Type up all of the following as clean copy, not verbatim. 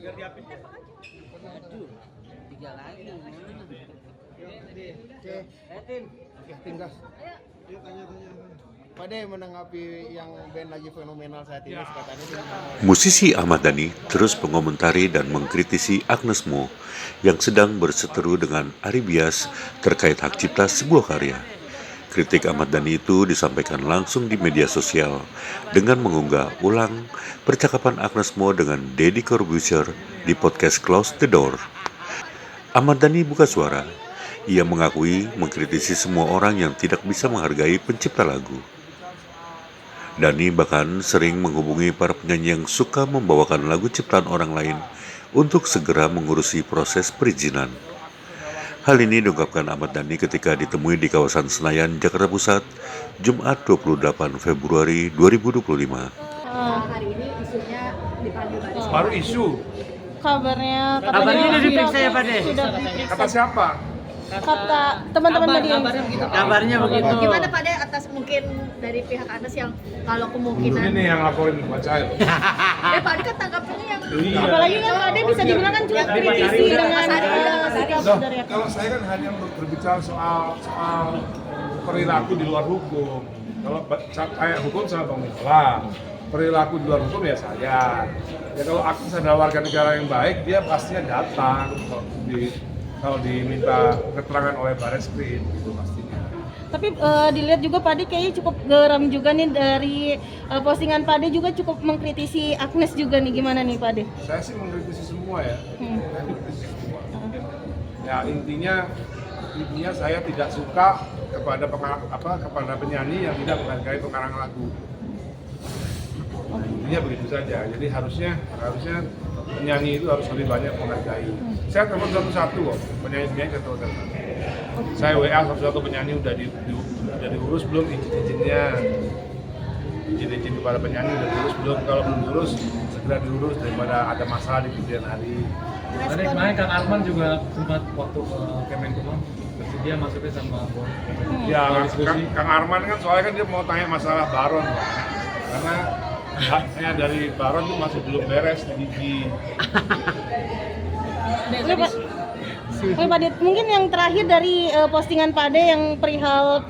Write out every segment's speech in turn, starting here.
Biar diapin. Aduh, 3 lagi. Oke, tinggal. Pak De menanggapi yang band lagi fenomenal saat ini katanya gimana? Musisi Ahmad Dhani terus mengomentari dan mengkritisi Agnes Mo yang sedang berseteru dengan Ari Bias terkait hak cipta sebuah karya. Kritik Ahmad Dhani itu disampaikan langsung di media sosial dengan mengunggah ulang percakapan Agnes Mo dengan Deddy Corbuzier di podcast Close the Door. Ahmad Dhani buka suara. Ia mengakui mengkritisi semua orang yang tidak bisa menghargai pencipta lagu. Dhani bahkan sering menghubungi para penyanyi yang suka membawakan lagu ciptaan orang lain untuk segera mengurusi proses perizinan. Hal ini diungkapkan Ahmad Dhani ketika ditemui di kawasan Senayan, Jakarta Pusat, Jumat 28 Februari 2025. Hari ini isunya dipanggil baris. Baru isu. Kabarnya udah diperiksa ya Pak De? Sudah diperiksa. Kata siapa? Kata teman-teman media. Kabarnya begitu. Gimana Pak De atas mungkin dari pihak Anas yang kalau kemungkinan Ini yang laporin bacain. Pak De kan tanggapannya yang Iya. Apalagi kan Pak De bisa dibilang kan juga kritisi dengan sikap Loh, dari kalau saya kan hanya berbicara soal perilaku di luar hukum. Kalau kayak hukum sama Bang Mila, perilaku di luar hukum ya saya. Ya kalau Agnes adalah warga negara yang baik, dia pastinya datang kalau diminta keterangan oleh Barreskrim gitu pastinya. Tapi dilihat juga Pak De kayaknya cukup geram juga nih dari postingan Pak De juga cukup mengkritisi Agnes juga nih, gimana nih Pak De? Saya sih mengkritisi semua ya. Saya mengkritisi semua. Ya intinya saya tidak suka kepada penyanyi yang tidak menghargai pengarang lagu. Intinya begitu saja. Jadi harusnya penyanyi itu harus lebih banyak menghargai. Saya telepon satu-satu kok, penyanyi-penyanyi saya telepon. Saya WA satu-satu penyanyi udah diurus belum izin-izinnya. Izin kepada penyanyi udah diurus belum? Kalau belum diurus, segera diurus daripada ada masalah di kemudian hari. Tadi kemarin Kang Arman juga sempat waktu ke Kemenkumham bersedia masuknya sama Bon. Ya, Kang Arman kan soalnya kan dia mau tanya masalah Baron, Pak. Karena haknya dari Baron itu masih belum beres di Gigi. Oke Pak De, mungkin yang terakhir dari postingan Pak De yang perihal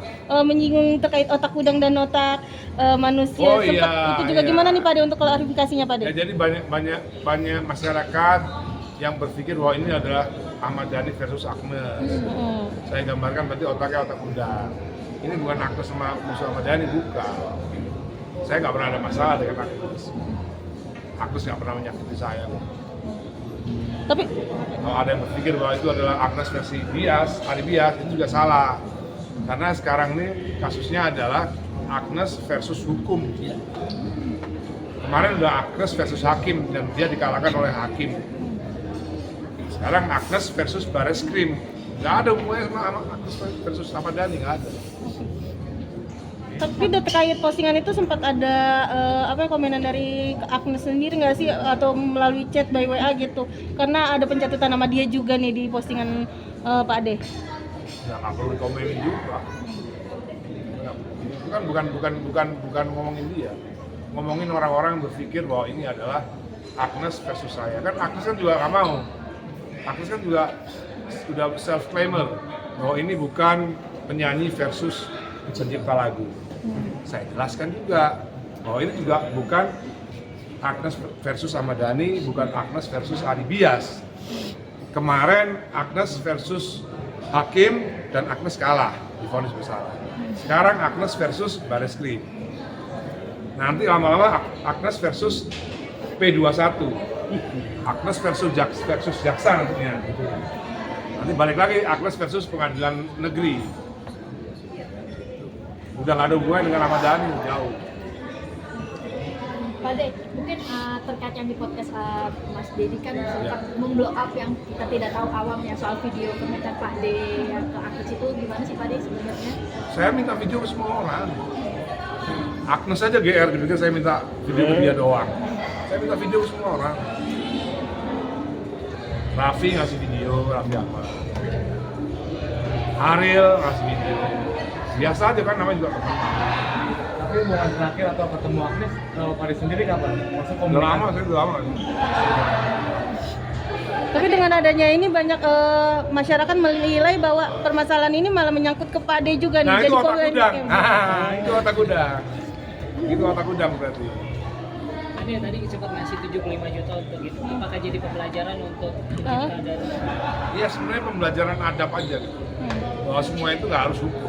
menyinggung terkait otak udang dan otak manusia, Oh, itu juga iya. gimana nih Pak De untuk klarifikasinya Pak De? Ya, jadi banyak masyarakat yang berpikir bahwa ini adalah Ahmad Dhani versus Agnes. Saya gambarkan berarti otaknya otak udang. Ini bukan Agnes sama musuh Ahmad Dhani, bukan. Saya nggak pernah ada masalah dengan Agnes. Agnes nggak pernah menyakiti saya. Tapi Kalau ada yang berpikir bahwa itu adalah Agnes versi Ari Bias, itu juga salah. Karena sekarang ini kasusnya adalah Agnes versus hukum. Kemarin udah Agnes versus hakim dan dia dikalahkan oleh hakim. Sekarang Agnes versus Barreskrim. Nggak ada hubungannya sama Agnes versus Ahmad Dhani, nggak ada. Tapi terkait postingan itu sempat ada komenan dari Agnes sendiri nggak sih, atau melalui chat by WA gitu? Karena ada pencatatan nama dia juga nih di postingan Pak De. Ya nggak perlu dikomenin juga. Itu kan bukan ngomongin dia, ngomongin orang-orang yang berpikir bahwa ini adalah Agnes versus saya. Kan Agnes kan juga nggak mau. Agnes kan juga sudah self-claimer bahwa ini bukan penyanyi versus pencipta lagu. Saya jelaskan juga bahwa ini juga bukan Agnes versus Ahmad Dhani, bukan Agnes versus Ari Bias. Kemarin Agnes versus hakim dan Agnes kalah, divonis bersalah. Sekarang Agnes versus Barreskrim. Nanti lama-lama Agnes versus P21. Agnes versus jaksa nantinya. Nanti balik lagi Agnes versus pengadilan negeri. Udah nggak ada hubungan dengan Ahmad Dhani, jauh. Pak De, mungkin terkait yang di podcast Mas Deddy kan sempat memblow up yang kita tidak tahu awamnya soal video komentar Pak De yang ke Agnes itu, gimana sih Pak De sebenarnya? Saya minta video ke semua orang. Agnes aja GR dipikir saya minta video ke dia doang. Saya minta video ke semua orang. Raffi ngasih video, Raffi Ahmad. Ariel ngasih video. Biasa aja kan, namanya juga teman. Tapi hubungan terakhir atau ketemu Agnes kalau Paris sendiri kapan? Maksud Udah lama, saya udah lama. dengan adanya ini banyak masyarakat menilai bahwa permasalahan ini malah menyangkut ke Pak D juga nih. Nah, itu otak polemik udang. ya. Itu otak udang. Itu otak udang berarti. Tadi sempat ngasih 75 juta untuk itu. Apakah jadi pembelajaran untuk kita dan Iya, sebenarnya pembelajaran adab aja gitu. Bahwa semua itu nggak harus hukum.